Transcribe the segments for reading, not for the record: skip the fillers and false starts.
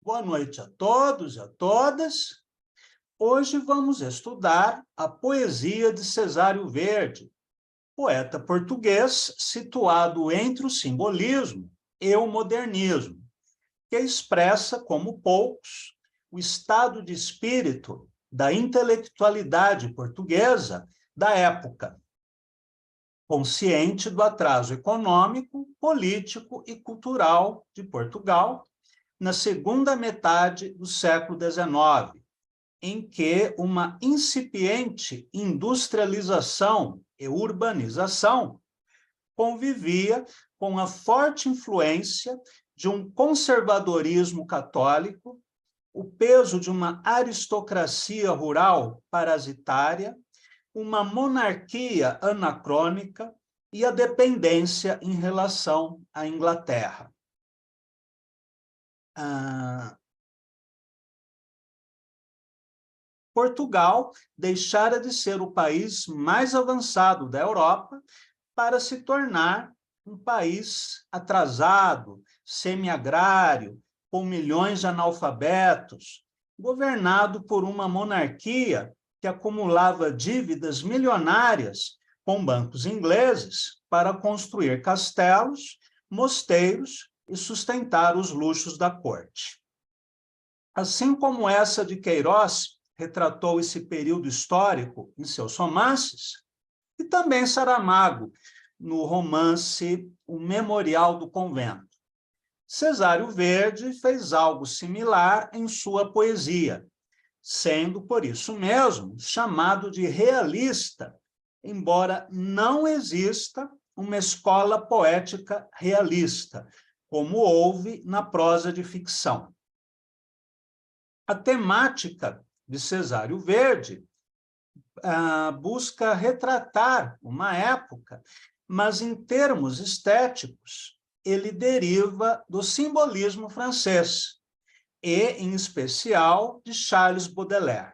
Boa noite a todos e a todas. Hoje vamos estudar a poesia de Cesário Verde, poeta português situado entre o simbolismo e o modernismo, que expressa, como poucos, o estado de espírito da intelectualidade portuguesa da época, consciente do atraso econômico, político e cultural de Portugal na segunda metade do século XIX, em que uma incipiente industrialização e urbanização convivia com a forte influência de um conservadorismo católico, o peso de uma aristocracia rural parasitária, uma monarquia anacrônica e a dependência em relação à Inglaterra. Portugal deixara de ser o país mais avançado da Europa para se tornar um país atrasado, semi-agrário, com milhões de analfabetos, governado por uma monarquia que acumulava dívidas milionárias com bancos ingleses para construir castelos, mosteiros e sustentar os luxos da corte. Assim como essa de Queiroz retratou esse período histórico em seus romances, e também Saramago, no romance O Memorial do Convento. Cesário Verde fez algo similar em sua poesia, sendo, por isso mesmo, chamado de realista, embora não exista uma escola poética realista, como houve na prosa de ficção. A temática de Cesário Verde busca retratar uma época, mas em termos estéticos, ele deriva do simbolismo francês, e, em especial, de Charles Baudelaire.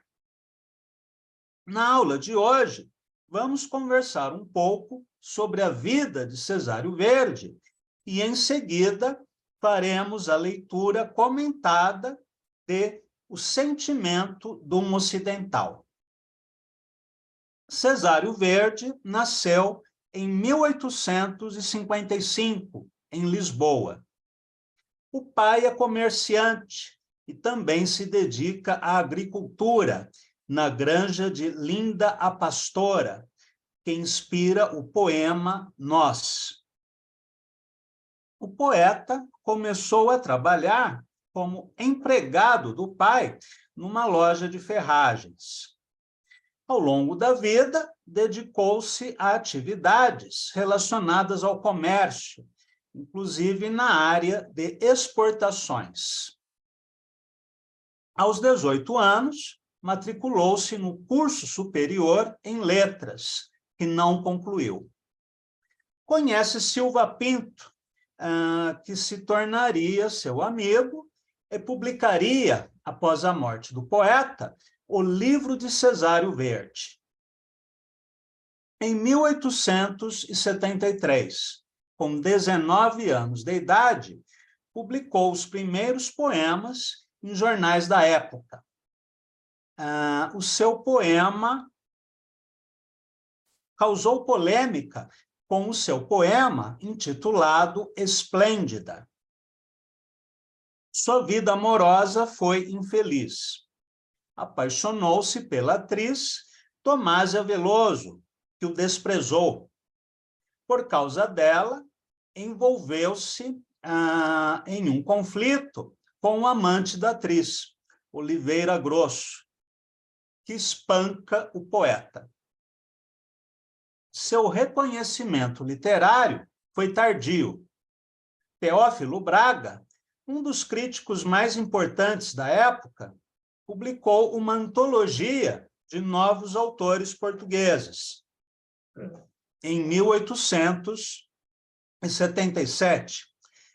Na aula de hoje, vamos conversar um pouco sobre a vida de Cesário Verde e, em seguida, faremos a leitura comentada de O Sentimento de um Ocidental. Cesário Verde nasceu em 1855, em Lisboa. O pai é comerciante e também se dedica à agricultura, na granja de Linda a Pastora, que inspira o poema Nós. O poeta começou a trabalhar como empregado do pai numa loja de ferragens. Ao longo da vida, dedicou-se a atividades relacionadas ao comércio, inclusive na área de exportações. Aos 18 anos, matriculou-se no curso superior em letras, que não concluiu. Conhece Silva Pinto, que se tornaria seu amigo e publicaria, após a morte do poeta, o livro de Cesário Verde. Em 1873, com 19 anos de idade, publicou os primeiros poemas em jornais da época. O seu poema causou polêmica com o seu poema intitulado Esplêndida. Sua vida amorosa foi infeliz. Apaixonou-se pela atriz Tomásia Veloso, que o desprezou. Por causa dela, envolveu-se em um conflito com o amante da atriz, Oliveira Grosso, que espanca o poeta. Seu reconhecimento literário foi tardio. Teófilo Braga, um dos críticos mais importantes da época, publicou uma antologia de novos autores portugueses, em 1877,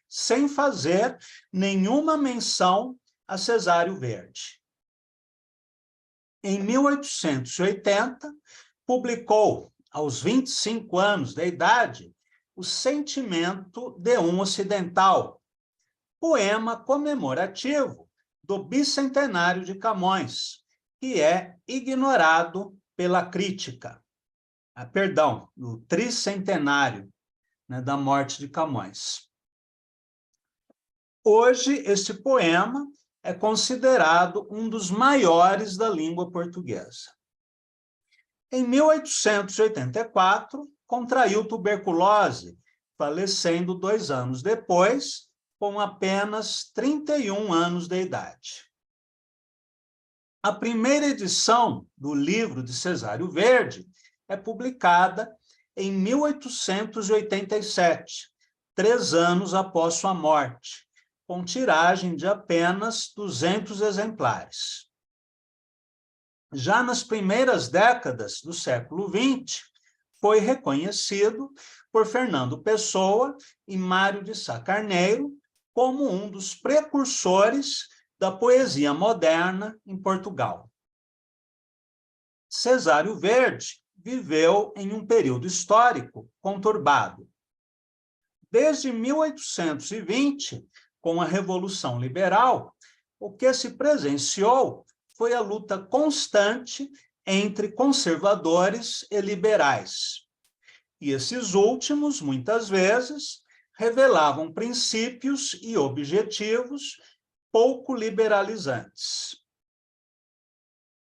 sem fazer nenhuma menção a Cesário Verde. Em 1880, publicou, aos 25 anos de idade, O Sentimento de um Ocidental, poema comemorativo do bicentenário de Camões, que é ignorado pela crítica. Perdão, do tricentenário, né, da morte de Camões. Hoje, este poema é considerado um dos maiores da língua portuguesa. Em 1884, contraiu tuberculose, falecendo 2 anos depois, com apenas 31 anos de idade. A primeira edição do livro de Cesário Verde é publicada em 1887, 3 anos após sua morte, com tiragem de apenas 200 exemplares. Já nas primeiras décadas do século XX, foi reconhecido por Fernando Pessoa e Mário de Sá Carneiro como um dos precursores da poesia moderna em Portugal. Cesário Verde viveu em um período histórico conturbado. Desde 1820, com a Revolução Liberal, o que se presenciou foi a luta constante entre conservadores e liberais. E esses últimos, muitas vezes, revelavam princípios e objetivos pouco liberalizantes.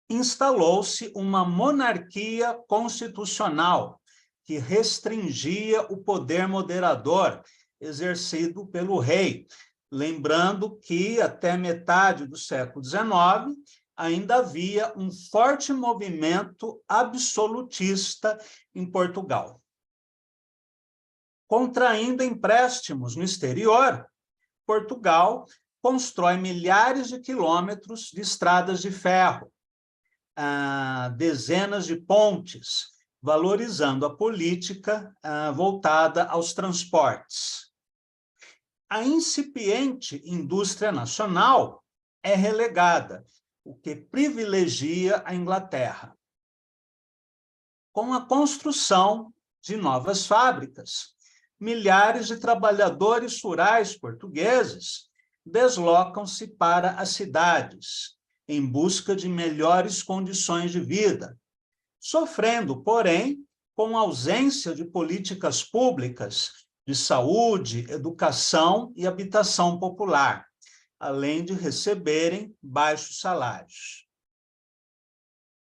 Instalou-se uma monarquia constitucional que restringia o poder moderador exercido pelo rei, lembrando que até metade do século XIX ainda havia um forte movimento absolutista em Portugal. Contraindo empréstimos no exterior, Portugal constrói milhares de quilômetros de estradas de ferro, dezenas de pontes, valorizando a política voltada aos transportes. A incipiente indústria nacional é relegada, o que privilegia a Inglaterra. Com a construção de novas fábricas, milhares de trabalhadores rurais portugueses deslocam-se para as cidades, em busca de melhores condições de vida, sofrendo, porém, com a ausência de políticas públicas de saúde, educação e habitação popular, além de receberem baixos salários.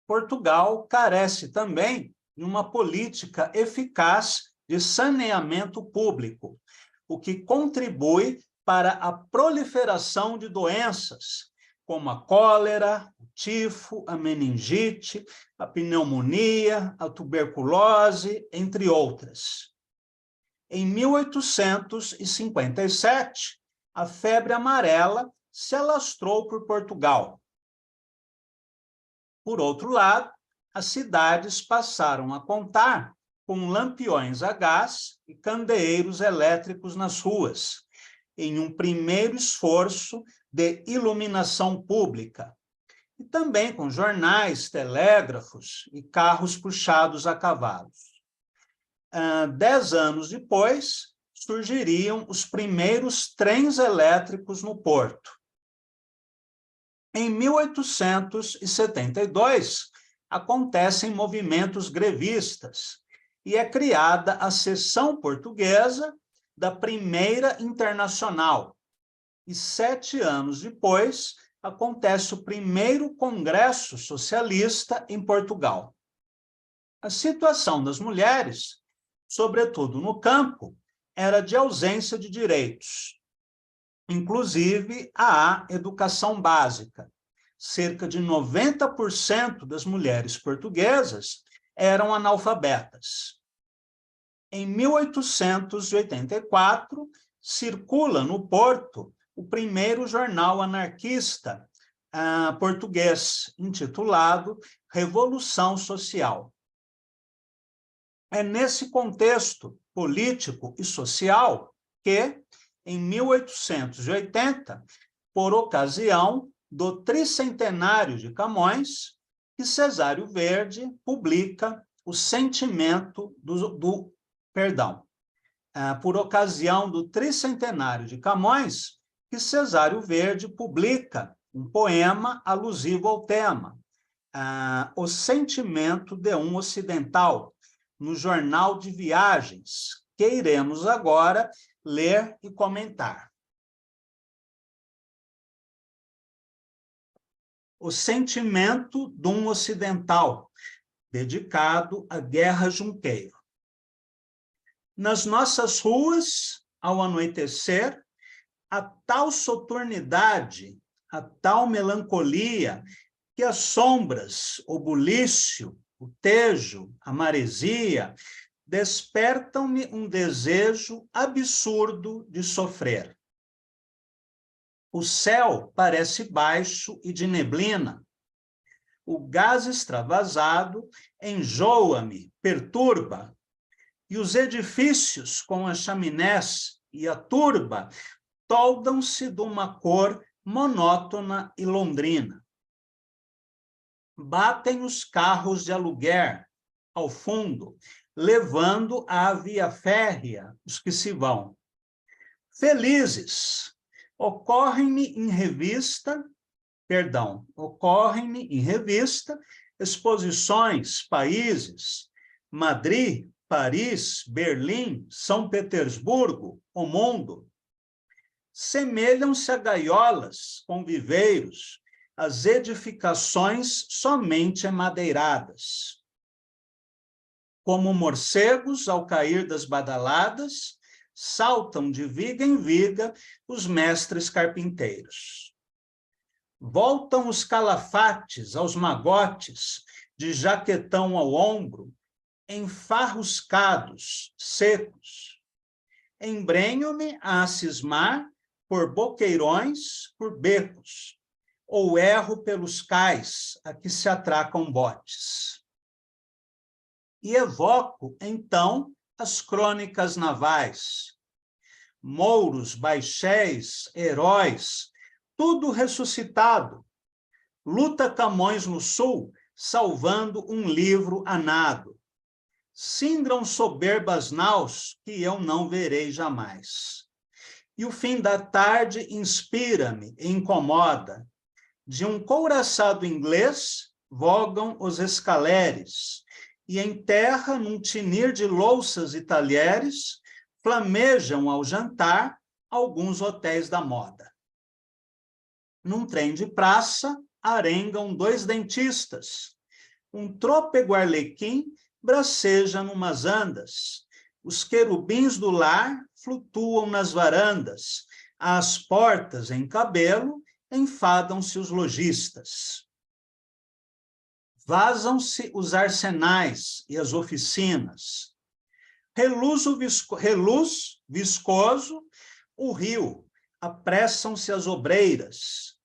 Portugal carece também de uma política eficaz de saneamento público, o que contribui para a proliferação de doenças, como a cólera, o tifo, a meningite, a pneumonia, a tuberculose, entre outras. Em 1857, a febre amarela se alastrou por Portugal. Por outro lado, as cidades passaram a contar com lampiões a gás e candeeiros elétricos nas ruas, em um primeiro esforço de iluminação pública, e também com jornais, telégrafos e carros puxados a cavalos. 10 anos depois, surgiriam os primeiros trens elétricos no Porto. Em 1872, acontecem movimentos grevistas e é criada a seção portuguesa da Primeira Internacional. E 7 anos depois, acontece o primeiro Congresso Socialista em Portugal. A situação das mulheres, sobretudo no campo, era de ausência de direitos, inclusive à educação básica. Cerca de 90% das mulheres portuguesas eram analfabetas. Em 1884, circula no Porto o primeiro jornal anarquista português, intitulado Revolução Social. É nesse contexto político e social que, em 1880, por ocasião do tricentenário de Camões, que Cesário Verde publica o sentimento por ocasião do tricentenário de Camões, que Cesário Verde publica um poema alusivo ao tema, O Sentimento de um Ocidental, no Jornal de Viagens, que iremos agora ler e comentar. O Sentimento de um Ocidental, dedicado à Guerra Junqueiro. Nas nossas ruas, ao anoitecer, a tal soturnidade, a tal melancolia, que as sombras, o bulício, o tejo, a maresia, despertam-me um desejo absurdo de sofrer. O céu parece baixo e de neblina. O gás extravasado enjoa-me, perturba, e os edifícios com as chaminés e a turba toldam-se de uma cor monótona e londrina. Batem os carros de aluguer ao fundo, levando à via férrea os que se vão. Felizes, ocorrem-me em revista exposições, países, Madrid, Paris, Berlim, São Petersburgo, o mundo. Semelham-se a gaiolas com viveiros, as edificações somente emadeiradas. Como morcegos ao cair das badaladas, saltam de viga em viga os mestres carpinteiros. Voltam os calafates aos magotes, de jaquetão ao ombro, enfarruscados, secos. Embrenho-me a cismar por boqueirões, por becos, ou erro pelos cais a que se atracam botes. E evoco, então, as crônicas navais. Mouros, baixéis, heróis, tudo ressuscitado. Luta Camões no sul, salvando um livro a nado. Singram soberbas naus que eu não verei jamais. E o fim da tarde inspira-me e incomoda. De um couraçado inglês vogam os escaleres, e em terra, num tinir de louças e talheres, flamejam ao jantar alguns hotéis da moda. Num trem de praça, arengam 2 dentistas. Um trôpego arlequim braceja numas andas. Os querubins do lar flutuam nas varandas. Às portas, em cabelo, enfadam-se os lojistas. Vazam-se os arsenais e as oficinas. Reluz viscoso o rio, apressam-se as obreiras.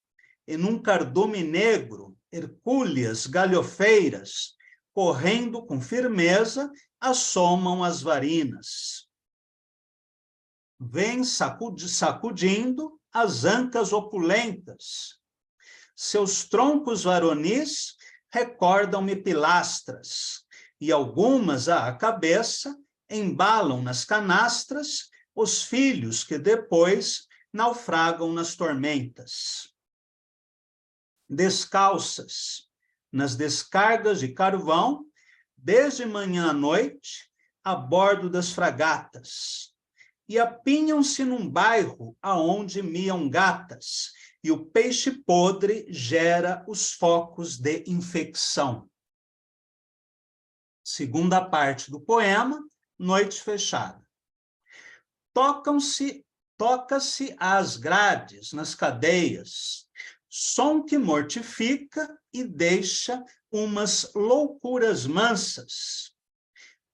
E num cardume negro, hercúleas galhofeiras, correndo com firmeza, assomam as varinas. Vêm sacudindo as ancas opulentas. Seus troncos varonis recordam-me pilastras, e algumas à cabeça embalam nas canastras os filhos que depois naufragam nas tormentas. Descalças, nas descargas de carvão, desde manhã à noite, a bordo das fragatas, e apinham-se num bairro aonde miam gatas, e o peixe podre gera os focos de infecção. Segunda parte do poema, Noite Fechada. Toca-se às grades, nas cadeias, som que mortifica e deixa umas loucuras mansas.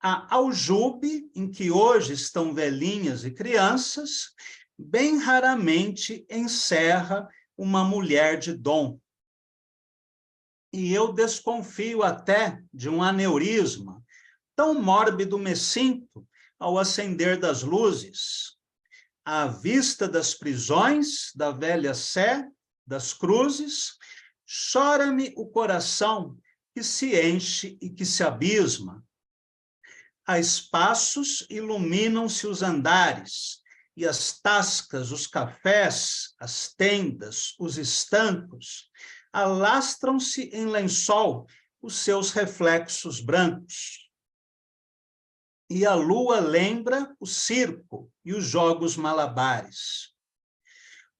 A aljube, em que hoje estão velhinhas e crianças, bem raramente encerra uma mulher de dom. E eu desconfio até de um aneurisma, tão mórbido me sinto ao acender das luzes. À vista das prisões, da velha sé, das cruzes, chora-me o coração que se enche e que se abisma. A espaços iluminam-se os andares, e as tascas, os cafés, as tendas, os estancos, alastram-se em lençol os seus reflexos brancos. E a lua lembra o circo e os jogos malabares.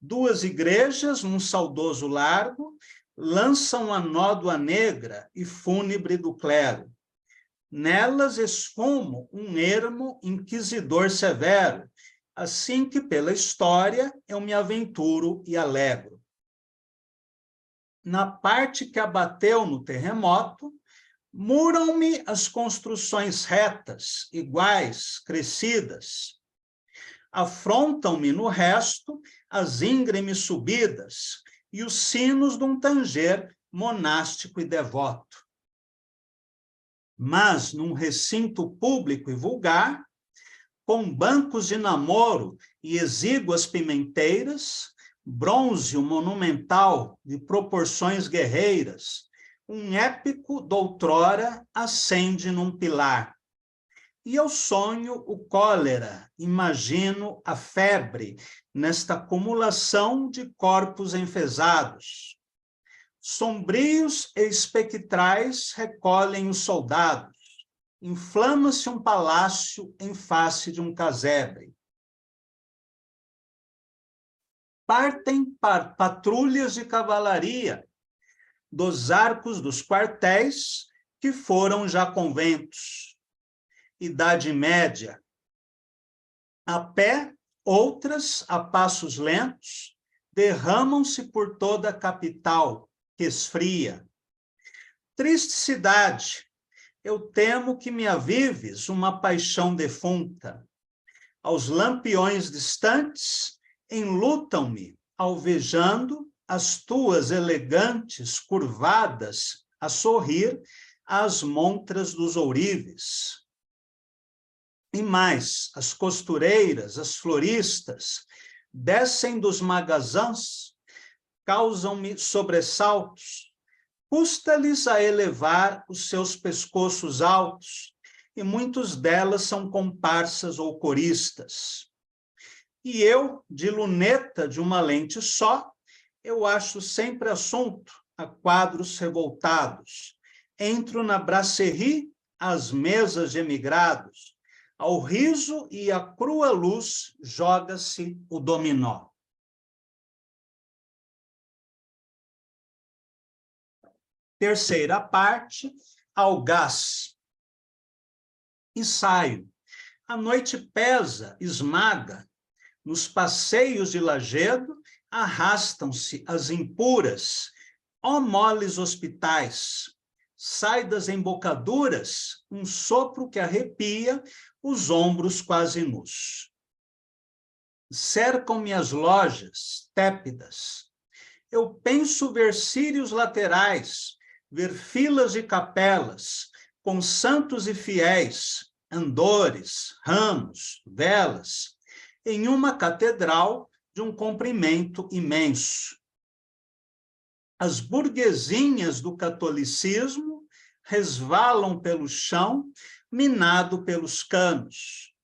Duas igrejas, num saudoso largo, lançam a nódoa negra e fúnebre do clero. Nelas esfumo um ermo inquisidor severo, assim que pela história eu me aventuro e alegro. Na parte que abateu no terremoto, muram-me as construções retas, iguais, crescidas. Afrontam-me no resto as íngremes subidas e os sinos de um tanger monástico e devoto. Mas, num recinto público e vulgar, com bancos de namoro e exíguas pimenteiras, bronze monumental de proporções guerreiras, um épico doutrora acende num pilar. E eu sonho o cólera, imagino a febre, nesta acumulação de corpos enfesados. Sombrios e espectrais recolhem os soldados. Inflama-se um palácio em face de um casebre. Partem patrulhas de cavalaria dos arcos dos quartéis que foram já conventos. Idade Média. A pé, outras, a passos lentos, derramam-se por toda a capital, que esfria. Triste cidade, eu temo que me avives uma paixão defunta. Aos lampiões distantes, enlutam-me, alvejando as tuas elegantes curvadas a sorrir às montras dos ourives. E mais, as costureiras, as floristas, descem dos magazãs, causam-me sobressaltos, custa-lhes a elevar os seus pescoços altos, e muitos delas são comparsas ou coristas. E eu, de luneta de uma lente só, eu acho sempre assunto a quadros revoltados. Entro na brasserie, às mesas de emigrados, ao riso e à crua luz joga-se o dominó. Terceira parte, ao gás. E saio. A noite pesa, esmaga. Nos passeios de lajedo, arrastam-se as impuras. Ó moles hospitais! Sai das embocaduras um sopro que arrepia os ombros quase nus. Cercam-me as lojas, tépidas. Eu penso ver círios laterais, ver filas de capelas, com santos e fiéis, andores, ramos, velas, em uma catedral de um comprimento imenso. As burguesinhas do catolicismo resvalam pelo chão, minado pelos canos,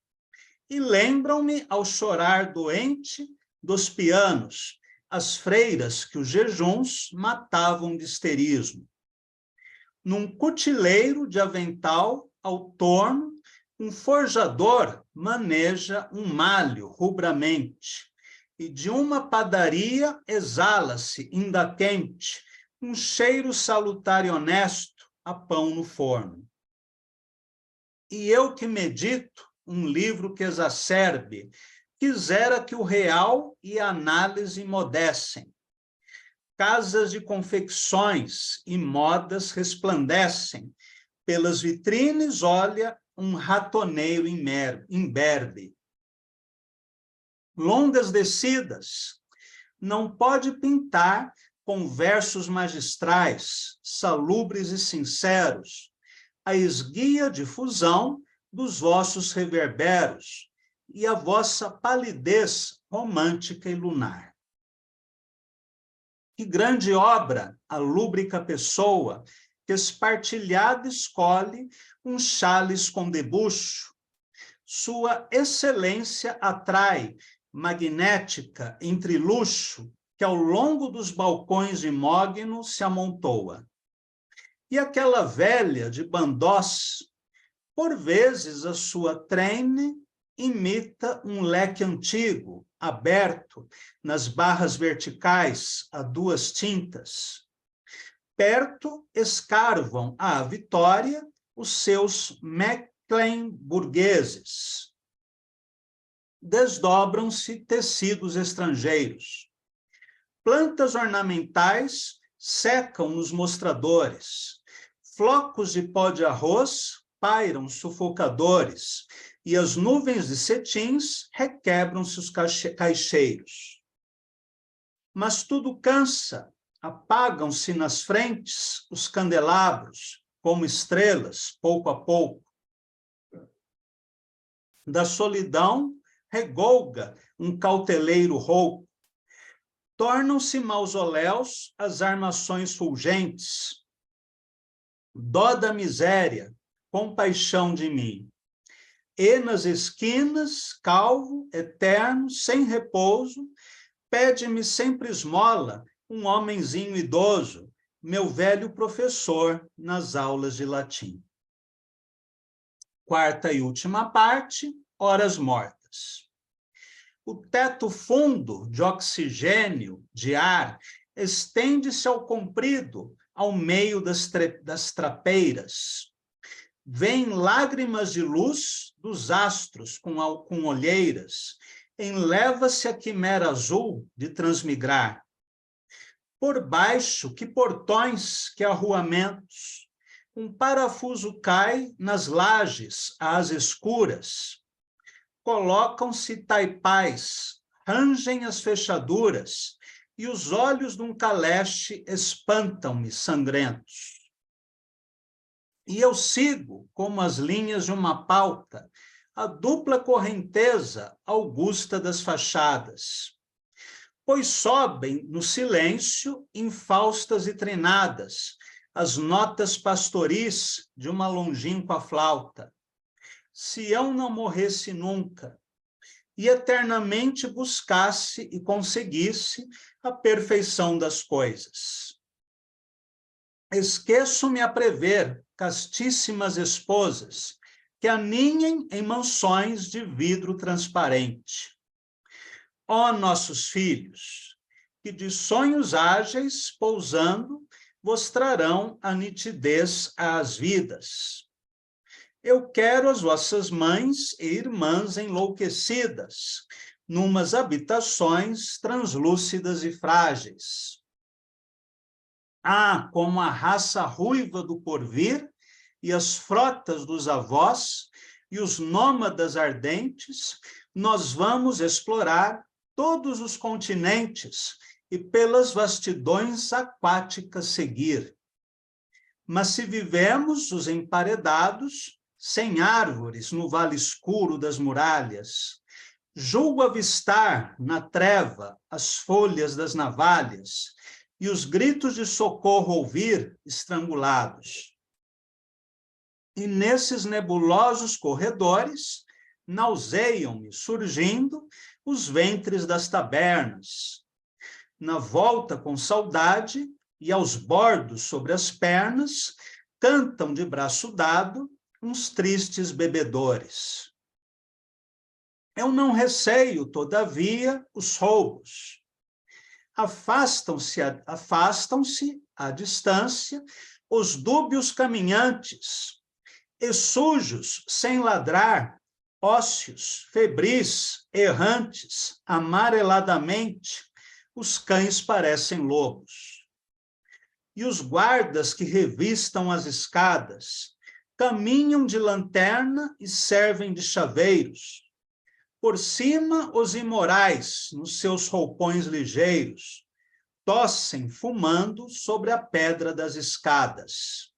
e lembram-me, ao chorar doente, dos pianos, as freiras que os jejuns matavam de histerismo. Num cutileiro de avental, ao torno, um forjador maneja um malho rubramente, e de uma padaria exala-se, ainda quente, um cheiro salutar e honesto a pão no forno. E eu que medito um livro que exacerbe, quisera que o real e a análise modessem. Casas de confecções e modas resplandecem. Pelas vitrines, olha, um ratoneiro imberbe. Longas descidas. Não pode pintar com versos magistrais, salubres e sinceros, a esguia de fusão dos vossos reverberos e a vossa palidez romântica e lunar. Que grande obra a lúbrica pessoa que espartilhada escolhe um chális com debuxo. Sua excelência atrai magnética entre luxo que ao longo dos balcões de mogno se amontoa. E aquela velha de bandós, por vezes a sua trene imita um leque antigo, aberto nas barras verticais a duas tintas. Perto escarvam à Vitória os seus mecklenburgueses. Desdobram-se tecidos estrangeiros. Plantas ornamentais secam nos mostradores. Flocos de pó de arroz pairam sufocadores, e as nuvens de cetins requebram-se os caixeiros. Mas tudo cansa, apagam-se nas frentes os candelabros, como estrelas, pouco a pouco. Da solidão regolga um cauteleiro rouco. Tornam-se mausoléus as armações fulgentes. Dó da miséria, compaixão de mim. E nas esquinas, calvo, eterno, sem repouso, pede-me sempre esmola um homenzinho idoso, meu velho professor nas aulas de latim. Quarta e última parte, horas mortas. O teto fundo de oxigênio, de ar, estende-se ao comprido, ao meio das trapeiras. Vêm lágrimas de luz dos astros com olheiras, enleva-se a quimera azul de transmigrar. Por baixo, que portões, que arruamentos, um parafuso cai nas lajes às escuras. Colocam-se taipais, rangem as fechaduras, e os olhos de um caleche espantam-me sangrentos. E eu sigo, como as linhas de uma pauta, a dupla correnteza augusta das fachadas, pois sobem no silêncio, infaustas e trinadas, as notas pastoris de uma longínqua flauta. Sião não morresse nunca, e eternamente buscasse e conseguisse a perfeição das coisas. Esqueço-me a prever castíssimas esposas que aninhem em mansões de vidro transparente. Ó nossos filhos, que de sonhos ágeis, pousando, vos trarão a nitidez às vidas. Eu quero as vossas mães e irmãs enlouquecidas, numas habitações translúcidas e frágeis. Ah, como a raça ruiva do porvir e as frotas dos avós e os nômadas ardentes, nós vamos explorar todos os continentes e pelas vastidões aquáticas seguir. Mas se vivemos os emparedados, sem árvores no vale escuro das muralhas, julgo avistar na treva as folhas das navalhas e os gritos de socorro ouvir estrangulados. E nesses nebulosos corredores, nauseiam-me, surgindo, os ventres das tabernas. Na volta com saudade, e aos bordos sobre as pernas, cantam de braço dado uns tristes bebedores. Eu não receio, todavia, os roubos. Afastam-se à distância os dúbios caminhantes, e sujos, sem ladrar, ósseos, febris, errantes, amareladamente, os cães parecem lobos. E os guardas que revistam as escadas, caminham de lanterna e servem de chaveiros. Por cima, os imorais, nos seus roupões ligeiros, tossem fumando sobre a pedra das escadas.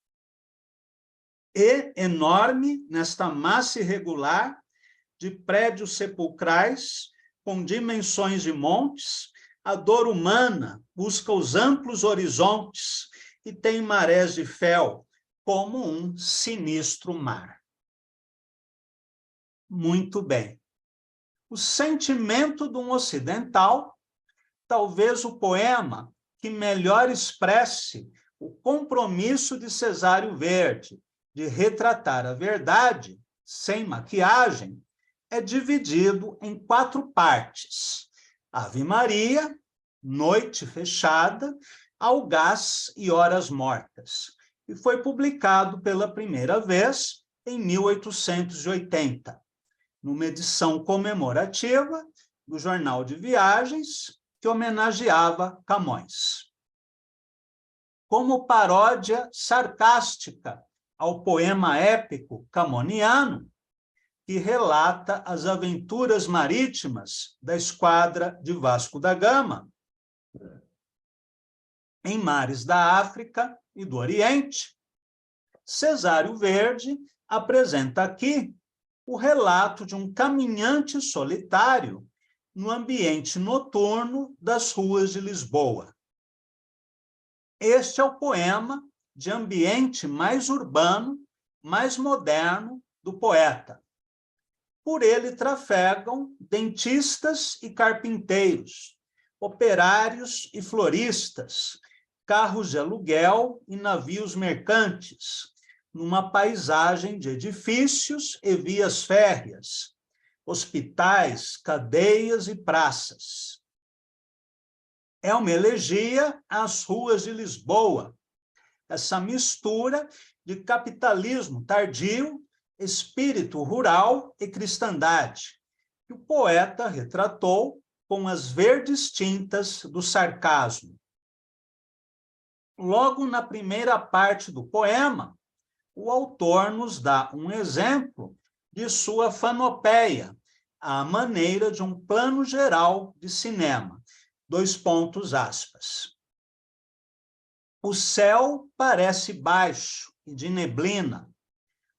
E, enorme, nesta massa irregular de prédios sepulcrais, com dimensões de montes, a dor humana busca os amplos horizontes e tem marés de fel, como um sinistro mar. Muito bem. O sentimento de um ocidental, talvez o poema que melhor expresse o compromisso de Cesário Verde de retratar a verdade sem maquiagem, é dividido em 4 partes: Ave Maria, Noite Fechada, Algás e Horas Mortas, e foi publicado pela primeira vez em 1880, numa edição comemorativa do Jornal de Viagens, que homenageava Camões. Como paródia sarcástica ao poema épico camoniano, que relata as aventuras marítimas da esquadra de Vasco da Gama em mares da África e do Oriente, Cesário Verde apresenta aqui o relato de um caminhante solitário no ambiente noturno das ruas de Lisboa. Este é o poema de ambiente mais urbano, mais moderno do poeta. Por ele trafegam dentistas e carpinteiros, operários e floristas, carros de aluguel e navios mercantes, numa paisagem de edifícios e vias férreas, hospitais, cadeias e praças. É uma elegia às ruas de Lisboa, essa mistura de capitalismo tardio, espírito rural e cristandade, que o poeta retratou com as verdes tintas do sarcasmo. Logo na primeira parte do poema, o autor nos dá um exemplo de sua fanopeia, à maneira de um plano geral de cinema. : o céu parece baixo e de neblina,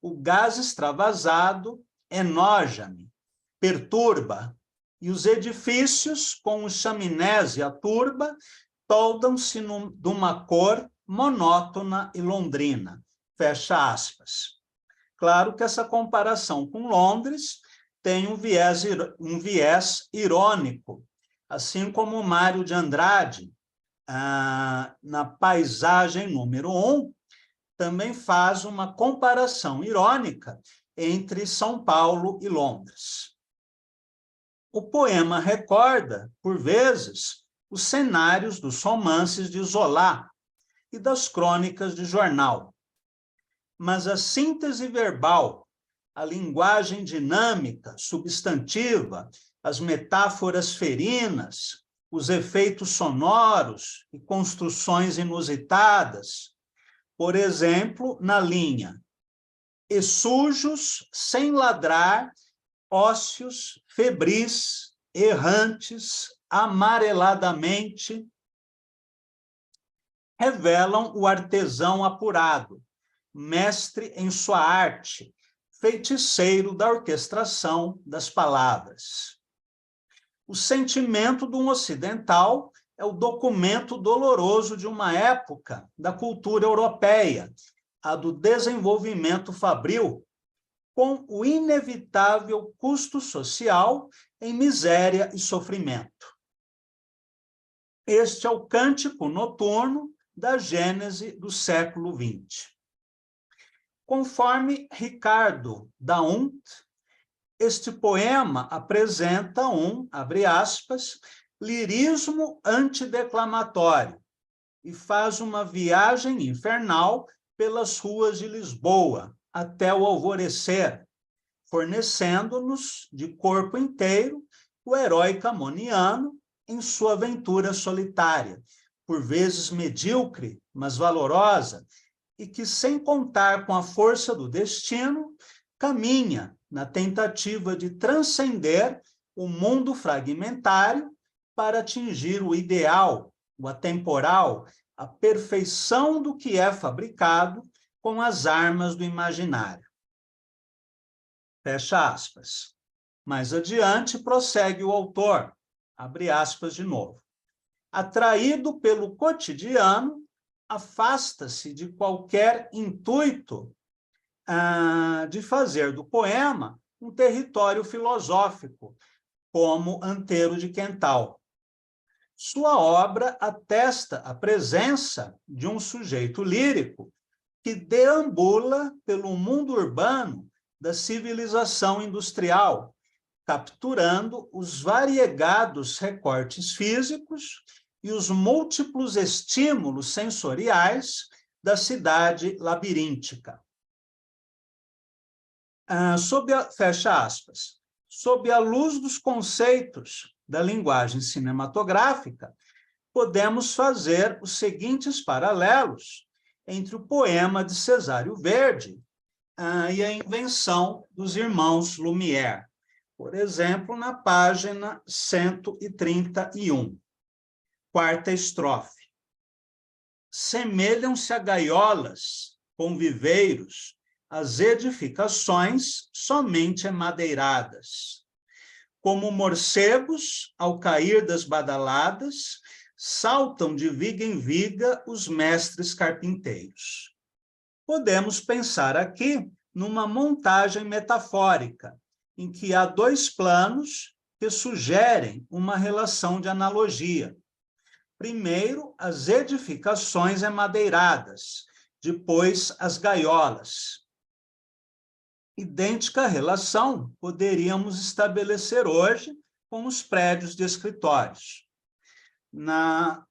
o gás extravasado enoja-me, perturba, e os edifícios, com os chaminés e a turba, toldam-se de uma cor monótona e londrina. Fecha aspas. Claro que essa comparação com Londres tem um viés irônico, assim como Mário de Andrade, na paisagem número 1, também faz uma comparação irônica entre São Paulo e Londres. O poema recorda, por vezes, os cenários dos romances de Zola e das crônicas de jornal. Mas a síntese verbal, a linguagem dinâmica, substantiva, as metáforas ferinas, os efeitos sonoros e construções inusitadas, por exemplo, na linha: e sujos, sem ladrar, ósseos, febris, errantes, amareladamente, revelam o artesão apurado, mestre em sua arte, feiticeiro da orquestração das palavras. O sentimento de um ocidental é o documento doloroso de uma época da cultura europeia, a do desenvolvimento fabril, com o inevitável custo social em miséria e sofrimento. Este é o cântico noturno da Gênese do século XX. Conforme Ricardo Daunte, este poema apresenta abre aspas, lirismo antideclamatório e faz uma viagem infernal pelas ruas de Lisboa até o alvorecer, fornecendo-nos de corpo inteiro o herói camoniano em sua aventura solitária, por vezes medíocre, mas valorosa, e que, sem contar com a força do destino, caminha na tentativa de transcender o mundo fragmentário para atingir o ideal, o atemporal, a perfeição do que é fabricado com as armas do imaginário. Fecha aspas. Mais adiante, prossegue o autor, abre aspas de novo. Atraído pelo cotidiano, afasta-se de qualquer intuito de fazer do poema um território filosófico, como Anteiro de Quental. Sua obra atesta a presença de um sujeito lírico que deambula pelo mundo urbano da civilização industrial, capturando os variegados recortes físicos e os múltiplos estímulos sensoriais da cidade labiríntica. Fecha aspas. Sob a luz dos conceitos da linguagem cinematográfica, podemos fazer os seguintes paralelos entre o poema de Cesário Verde e a invenção dos irmãos Lumière. Por exemplo, na página 131, quarta estrofe. Semelham-se a gaiolas, com viveiros, as edificações somente emadeiradas. Como morcegos, ao cair das badaladas, saltam de viga em viga os mestres carpinteiros. Podemos pensar aqui numa montagem metafórica, em que há dois planos que sugerem uma relação de analogia. Primeiro, as edificações emadeiradas, depois as gaiolas. Idêntica relação poderíamos estabelecer hoje com os prédios de escritórios. Na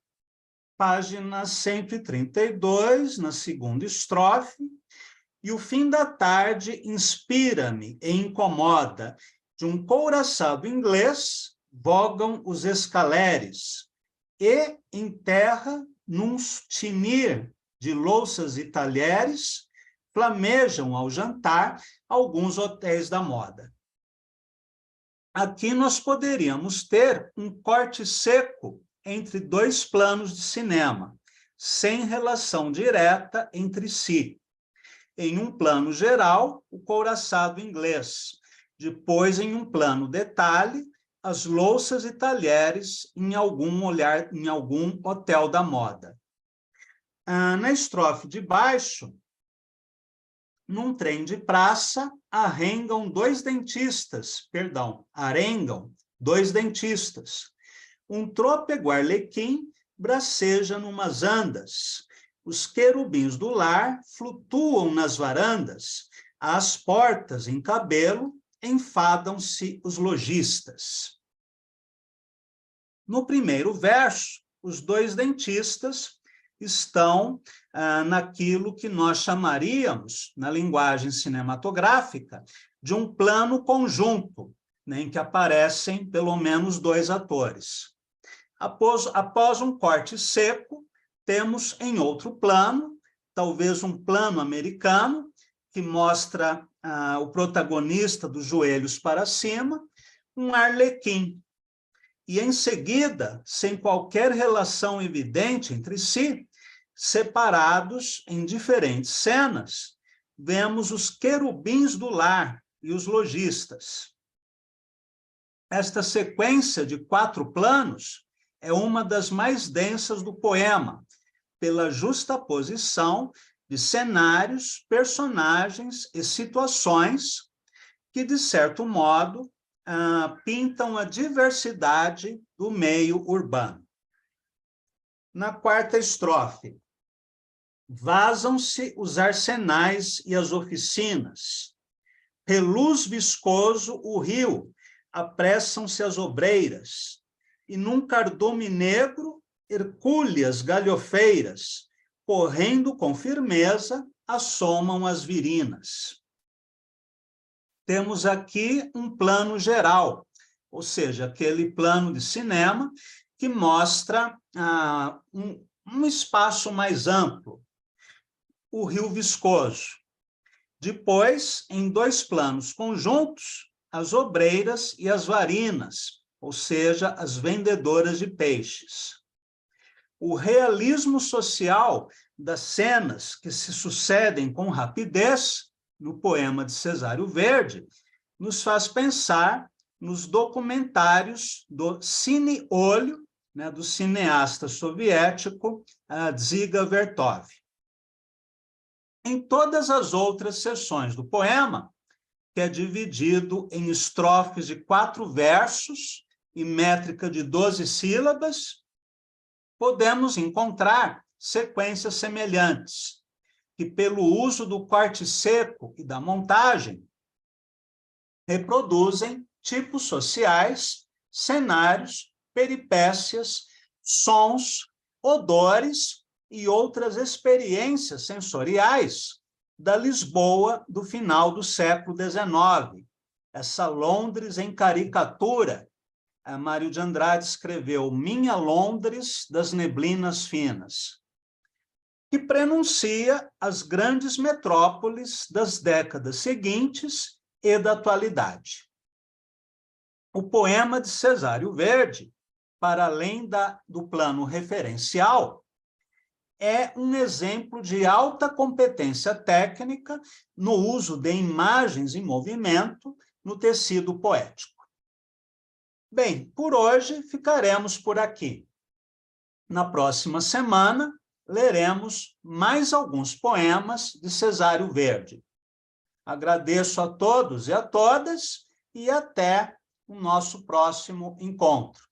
página 132, na segunda estrofe, e o fim da tarde inspira-me e incomoda, de um couraçado inglês vogam os escaleres, e em terra, num tinir de louças e talheres, flamejam ao jantar alguns hotéis da moda. Aqui nós poderíamos ter um corte seco entre dois planos de cinema, sem relação direta entre si. Em um plano geral, o couraçado inglês. Depois, em um plano detalhe, as louças e talheres em algum hotel da moda. Na estrofe de baixo, num trem de praça, arengam dois dentistas. Um trôpego arlequim braceja numas andas. Os querubins do lar flutuam nas varandas. Às portas, em cabelo, enfadam-se os lojistas. No primeiro verso, os dois dentistas estão naquilo que nós chamaríamos, na linguagem cinematográfica, de um plano conjunto, né, em que aparecem pelo menos dois atores. Após um corte seco, temos em outro plano, talvez um plano americano, que mostra o protagonista dos joelhos para cima, um arlequim. E, em seguida, sem qualquer relação evidente entre si, separados em diferentes cenas, vemos os querubins do lar e os lojistas. Esta sequência de 4 planos é uma das mais densas do poema, pela justaposição de cenários, personagens e situações que, de certo modo, pintam a diversidade do meio urbano. Na quarta estrofe, vazam-se os arsenais e as oficinas, reluz viscoso o rio, apressam-se as obreiras, e num cardume negro, hercúleas galhofeiras, correndo com firmeza, assomam as virinas. Temos aqui um plano geral, ou seja, aquele plano de cinema que mostra um espaço mais amplo, o rio viscoso. Depois, em 2 planos conjuntos, as obreiras e as varinas, ou seja, as vendedoras de peixes. O realismo social das cenas que se sucedem com rapidez no poema de Cesário Verde nos faz pensar nos documentários do Cine Olho, né, do cineasta soviético Dziga Vertov. Em todas as outras seções do poema, que é dividido em estrofes de 4 versos e métrica de 12 sílabas, podemos encontrar sequências semelhantes, que, pelo uso do corte seco e da montagem, reproduzem tipos sociais, cenários, peripécias, sons, odores e outras experiências sensoriais da Lisboa do final do século XIX, essa Londres em caricatura. A Mário de Andrade escreveu Minha Londres das Neblinas Finas, que prenuncia as grandes metrópoles das décadas seguintes e da atualidade. O poema de Cesário Verde, para além do plano referencial, é um exemplo de alta competência técnica no uso de imagens em movimento no tecido poético. Bem, por hoje ficaremos por aqui. Na próxima semana, leremos mais alguns poemas de Cesário Verde. Agradeço a todos e a todas e até o nosso próximo encontro.